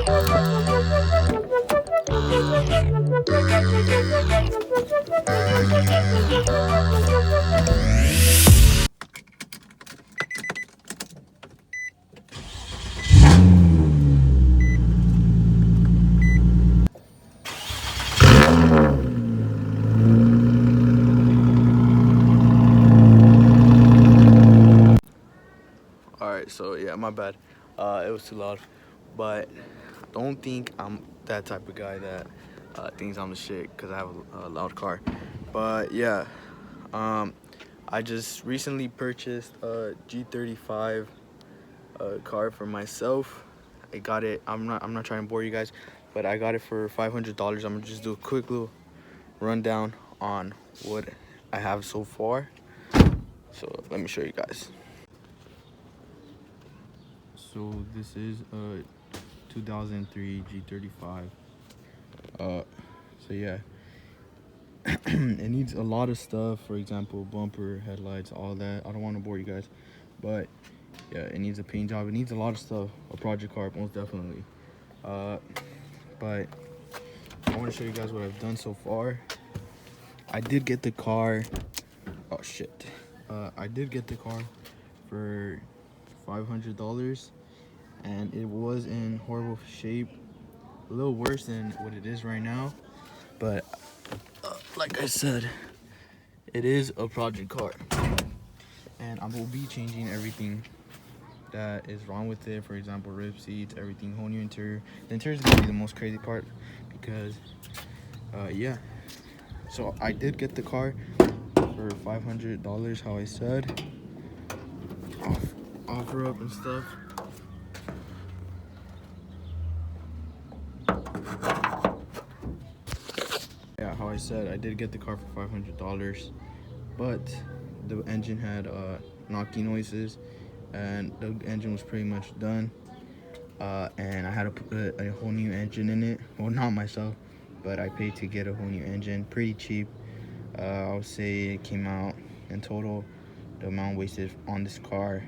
Alright, so yeah, my bad. It was too loud. But don't think I'm that type of guy that thinks I'm the shit because I have a loud car. But yeah, I just recently purchased a G35 car for myself. I got it. I'm not trying to bore you guys, but I got it for $500. I'm gonna just do a quick little rundown on what I have so far. So let me show you guys. So this is a 2003 G35. So yeah, it needs a lot of stuff. For example, bumper, headlights, all that. I don't want to bore you guys, but yeah, it needs a paint job. It needs a lot of stuff. A project car, most definitely. But I want to show you guys what I've done so far. I did get the car. Oh shit. I did get the car for $500, and it was in horrible shape. A little worse than what it is right now, but like I said, it is a project car, and I will be changing everything that is wrong with it. For example, rib seats, everything, whole new interior. The interior is gonna be the most crazy part because yeah. So I did get the car for $500, how I said, offer up and stuff. Yeah, how I said, I did get the car for $500, but the engine had knocking noises, and the engine was pretty much done. And I had to put a whole new engine in it. Well, not myself, but I paid to get a whole new engine, pretty cheap. I would say it came out in total, the amount wasted on this car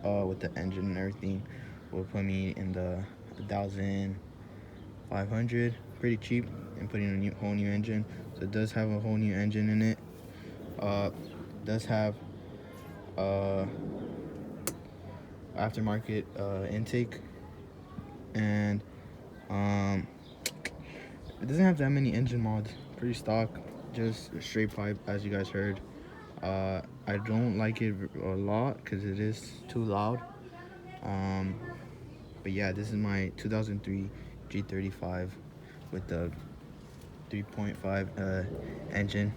with the engine and everything will put me in the 1,500, pretty cheap, and putting a whole new engine. So it does have a whole new engine in it. Does have aftermarket intake, and it doesn't have that many engine mods. Pretty stock, just a straight pipe, as you guys heard. I don't like it a lot because it is too loud. But yeah, this is my 2003 G35 with the 3.5 engine.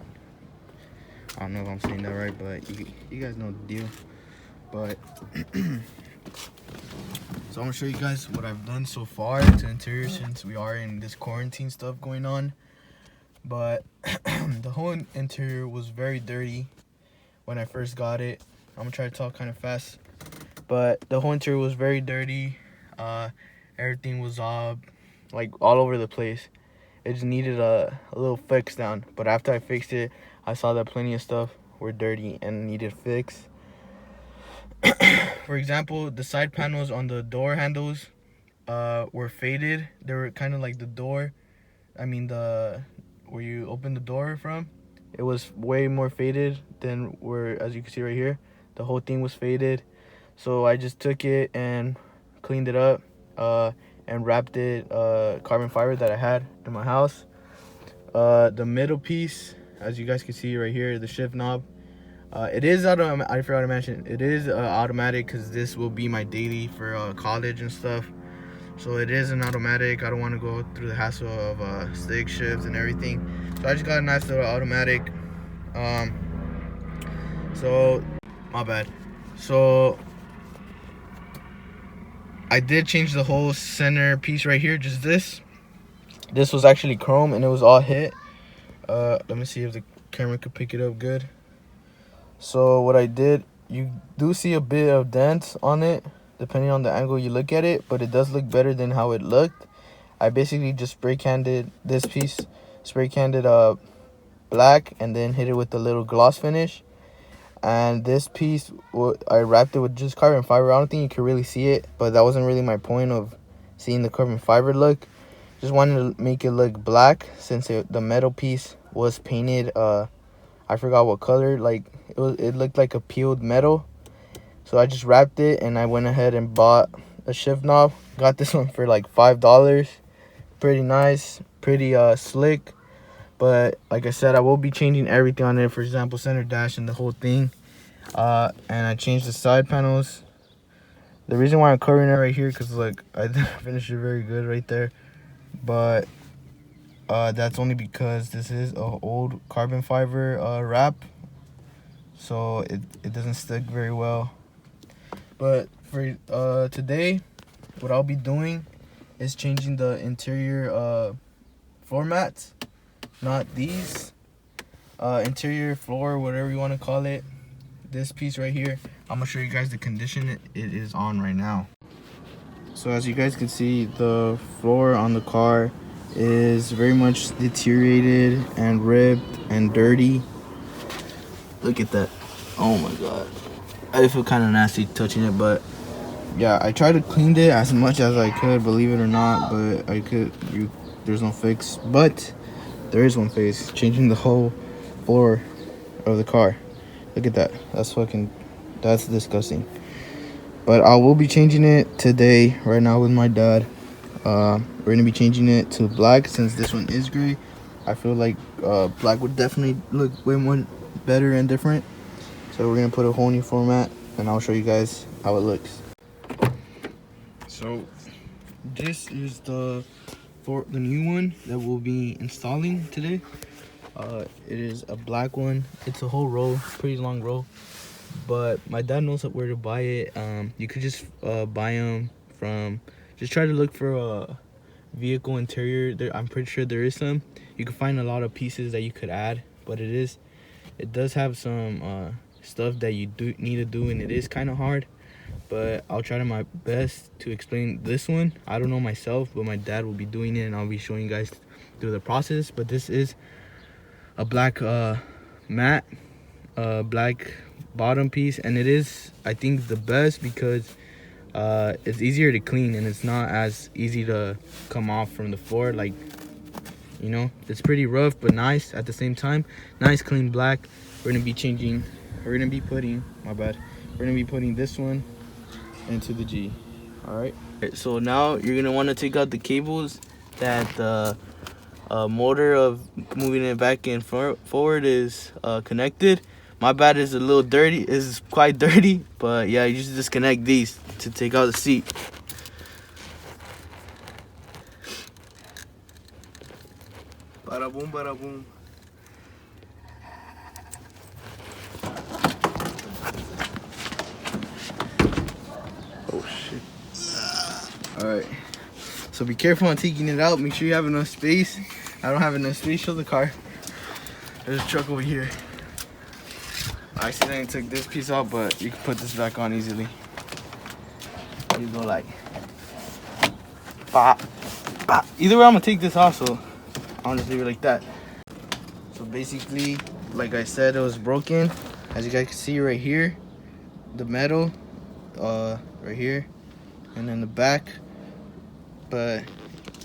I don't know if I'm saying that right, but you guys know the deal. But so I'm gonna show you guys what I've done so far to the interior since we are in this quarantine stuff going on. But the whole interior was very dirty when I first got it. I'm gonna try to talk kind of fast, but the whole interior was very dirty. Everything was like all over the place. It just needed a little fix down, but after I fixed it, I saw that plenty of stuff were dirty and needed fix. For example, the side panels on the door handles were faded. They were kind of like the door, the where you open the door from, it was way more faded than where, as you can see right here, the whole thing was faded. So I just took it and cleaned it up and wrapped it carbon fiber that I had in my house. The middle piece, as you guys can see right here, the shift knob, it is I forgot to mention, it is automatic because this will be my daily for college and stuff. So it is an automatic. I don't want to go through the hassle of stick shifts and everything. So I just got a nice little automatic. So my bad. So I did change the whole center piece right here. Just this was actually chrome and it was all hit. Let me see if the camera could pick it up good. So what I did, you do see a bit of dents on it depending on the angle you look at it, but it does look better than how it looked. I basically just spray canned this piece, black, and then hit it with a little gloss finish. And this piece, I wrapped it with just carbon fiber. I don't think you can really see it, but that wasn't really my point of seeing the carbon fiber look. Just wanted to make it look black since the metal piece was painted. I forgot what color. Like it looked like a peeled metal. So I just wrapped it, and I went ahead and bought a shift knob. Got this one for like $5. Pretty nice, pretty slick. But like I said, I will be changing everything on it. For example, center dash and the whole thing. And I changed the side panels. The reason why I'm covering it right here, because like I finished it very good right there. But that's only because this is a old carbon fiber wrap, so it doesn't stick very well. But for today, what I'll be doing is changing the interior floor mats, not these. Interior floor, whatever you want to call it. This piece right here, I'm gonna show you guys the condition it is on right now. So as you guys can see, the floor on the car is very much deteriorated and ripped and dirty. Look at that. Oh my god, I feel kind of nasty touching it, but yeah, I tried to clean it as much as I could, believe it or not, but there's no fix. But there is one fix: changing the whole floor of the car. Look at that. That's disgusting. But I will be changing it today, right now, with my dad. We're gonna be changing it to black since this one is gray. I feel like black would definitely look way more better and different. So we're gonna put a whole new format, and I'll show you guys how it looks. So this is the new one that we'll be installing today. It is a black one. It's a whole row, pretty long row, but my dad knows where to buy it. You could just buy them from, just try to look for a vehicle interior there. I'm pretty sure there is some. You can find a lot of pieces that you could add, but it does have some stuff that you do need to do, and it is kind of hard, but I'll try to my best to explain this one. I don't know myself, but my dad will be doing it, and I'll be showing you guys through the process. But this is a black matte black bottom piece, and it is, I think, the best because it's easier to clean, and it's not as easy to come off from the floor. Like, you know, it's pretty rough but nice at the same time. Nice clean black. We're gonna be putting this one into the G. All right, so now you're gonna want to take out the cables that the motor of moving it back and forward is connected. My bad is a little dirty, is quite dirty, but yeah, you just disconnect these to take out the seat. Bada boom, bada boom. Oh shit. Alright, so be careful on taking it out. Make sure you have enough space. I don't have enough space. Show the car. There's a truck over here. I accidentally took this piece out, but you can put this back on easily. You go like, bop, bop. Either way, I'm gonna take this off, so I'll just leave it like that. So basically, like I said, it was broken. As you guys can see right here, the metal, right here, and then the back. But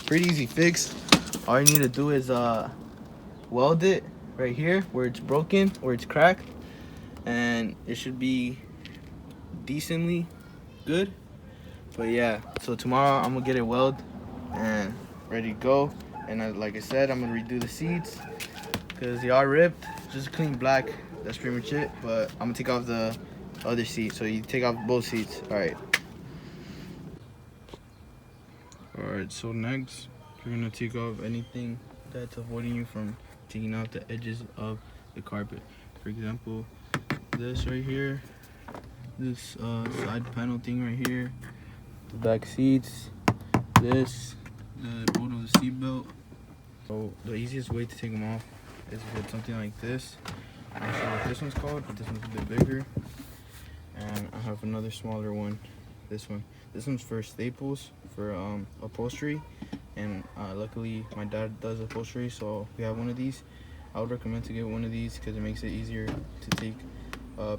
pretty easy fix. All you need to do is weld it right here where it's broken, where it's cracked, and it should be decently good. But yeah, so tomorrow I'm gonna get it welded and ready to go. And like I said, I'm gonna redo the seats because they are ripped. Just clean black, that's pretty much it. But I'm gonna take off the other seat, so you take off both seats. All right, so next you're gonna take off anything that's avoiding you from taking out the edges of the carpet. For example, this right here, this side panel thing right here, the back seats, the bolt of the seat belt. So the easiest way to take them off is with something like this. I'm not sure what this one's called, but this one's a bit bigger. And I have another smaller one, this one. This one's for staples, for upholstery. And luckily my dad does upholstery, so we have one of these. I would recommend to get one of these because it makes it easier to take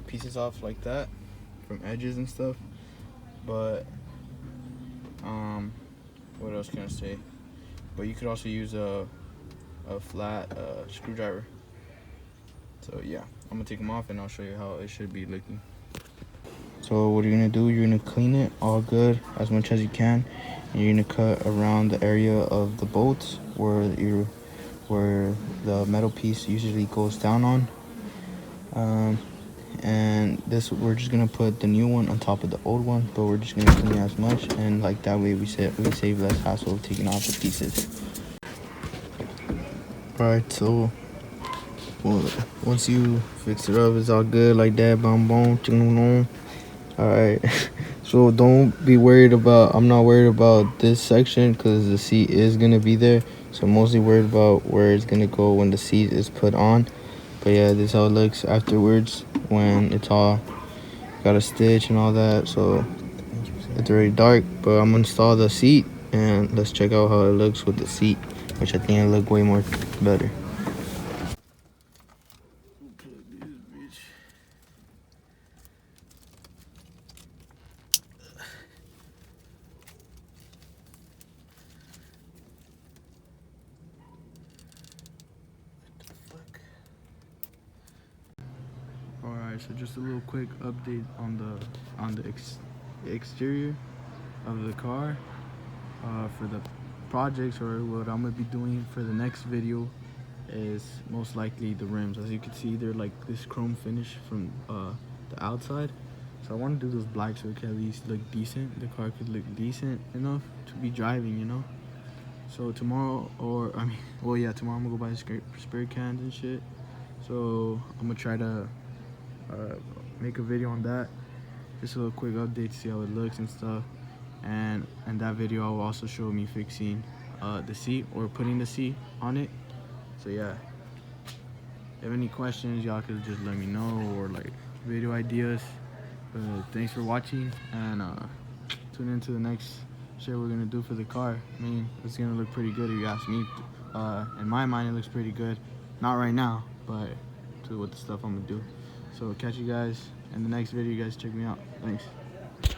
pieces off like that from edges and stuff. But else can I say? But you could also use a flat screwdriver. So yeah, I'm gonna take them off and I'll show you how it should be looking. So what you're gonna do, you're gonna clean it all good as much as you can, and you're gonna cut around the area of the bolts where the metal piece usually goes down on. And this, we're just gonna put the new one on top of the old one, but we're just gonna clean as much, and like that way we save less hassle of taking off the pieces. Alright, so well, once you fix it up, it's all good like that. Boom, boom. Alright, so don't be worried about, I'm not worried about this section because the seat is gonna be there. So I'm mostly worried about where it's gonna go when the seat is put on. But yeah, this is how it looks afterwards when it's all got a stitch and all that. So it's very dark, but I'm gonna install the seat and let's check out how it looks with the seat, which I think it look way more better. Alright, so just a little quick update on the exterior of the car. For the projects, or what I'm gonna be doing for the next video, is most likely the rims. As you can see, they're like this chrome finish from the outside. So I want to do those black so it can at least look decent. The car could look decent enough to be driving, you know. So tomorrow, or I mean, well yeah, tomorrow I'm gonna go buy spray cans and shit. So I'm gonna try to make a video on that. Just a little quick update to see how it looks and stuff. And in that video, will also show me fixing the seat or putting the seat on it. So yeah, if you have any questions, y'all could just let me know, or like video ideas. Thanks for watching, and tune into the next shit we're gonna do for the car. I mean, it's gonna look pretty good if you ask me. In my mind, it looks pretty good. Not right now, but with the stuff I'm gonna do. So catch you guys in the next video. You guys check me out. Thanks.